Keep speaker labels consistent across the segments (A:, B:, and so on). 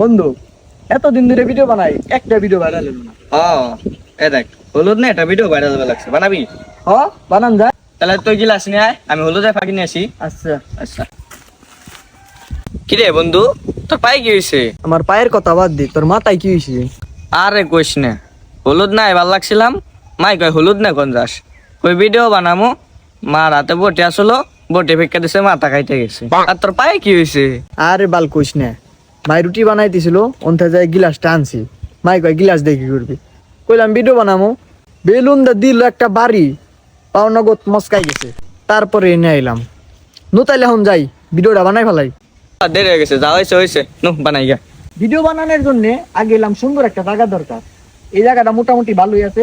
A: বন্ধু এতদিন ধরে ভিডিও বানাই, একটা ভিডিও ভাইরাল হলো না।
B: এ দেখ হলুদ না একটা ভিডিও ভাইরাল হয়ে লাগছে, বানাবি?
A: বানান যায়।
B: তাহলে তুই গিলাস নিয়ে আয়, আমি হলুদের ফাঁকি নিয়ে আসি।
A: আচ্ছা
B: আচ্ছা কিরে বন্ধু, তোর পায়ে কি হয়েছে?
A: আমার পায়ের কথা বাদ দি, তোর মাথায় কি হয়েছে?
B: আরে কইস না, হলুদ নাই ভাল লাগছিলাম। মাই কয় হলুদ না কোন যাস, কই ভিডিও বানামো। মা রাতে বটে আসলো, বটে ফেক্কা দিছে, মাথা খাইতে গেছে। আর তোর পায়ে কি হয়েছে?
A: আরে বাল কইস না, মাই রুটি বানাইতেছিল, অন্থে যায় গিলাসটা আনছি। মাই কয় গিলাস দিয়ে কি করবি? কইলাম ভিডিও বানামো। বেলুন দা দিল একটা বাড়ি, পাওনগত মস্কাই গেছে। তারপরে এনে আইলাম। তাইলে এখন যাই, ভিডিওটা বানাই ফেলাই।
B: দেরি হয়ে গেছে, যা হয়েছে হয়েছে, নু বানাই গা।
A: ভিডিও বানানোর জন্য আগে এলাম সুন্দর একটা জায়গা দরকার। এই জায়গাটা মোটামুটি ভালোই আছে,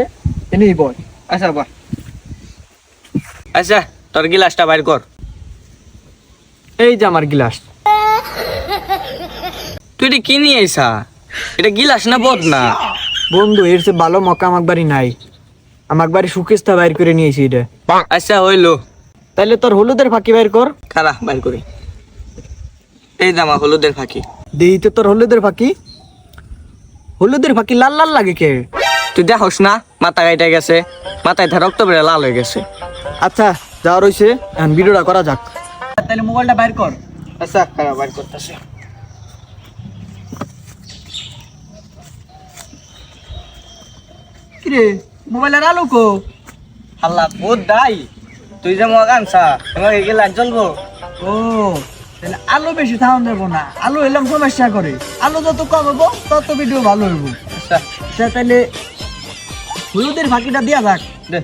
A: এনেই বয়।
B: আচ্ছা বা আচ্ছা, তোর গিলাসটা বাইর কর।
A: এই যে আমার গিলাস।
B: তুই এটা কি নিয়ে আইসা? এটা গিলাস না বদ না?
A: বন্ধু এর চেয়ে ভালো মকা আমার বাড়ি নাই, আমার বাড়ি সুকেশটা বাইর করে নিয়েছি এটা।
B: আচ্ছা হইলো,
A: তাইলে তোর হলুদের ফাঁকি বাইর কর।
B: খারা বাইর করি। এই দামা হলুদের ফাঁকি।
A: দেই তো তোর হলুদের ফাঁকি। হলুদের ফাঁকি লাল লাল লাগে কে?
B: তুই দেখোস না মাথা গাইটা গেছে, মাথায় রক্ত বেড়ে লাল হয়ে গেছে।
A: আচ্ছা যা রইছে, এখন ভিডিওটা করা যাক। তাইলে মোবাইলটা বাইর কর।
B: আচ্ছা খারা বাইর করতেছে।
A: কিরে মোবাইলের আলো কো?
B: আল্লাহ বহুত দাই, তুই যে মগ আনছা তোমাকে গিলাস জ্বলবো?
A: ও তাহলে আলো বেশি থাউন দেবো না, আলো এলাম সমস্যা করে। আলো যত কম হবো তত ভিডিও ভালো হইব।
B: আচ্ছা
A: আচ্ছা তাইলে হলুদের ফাঁকিটা দিয়া যাক।
B: দে।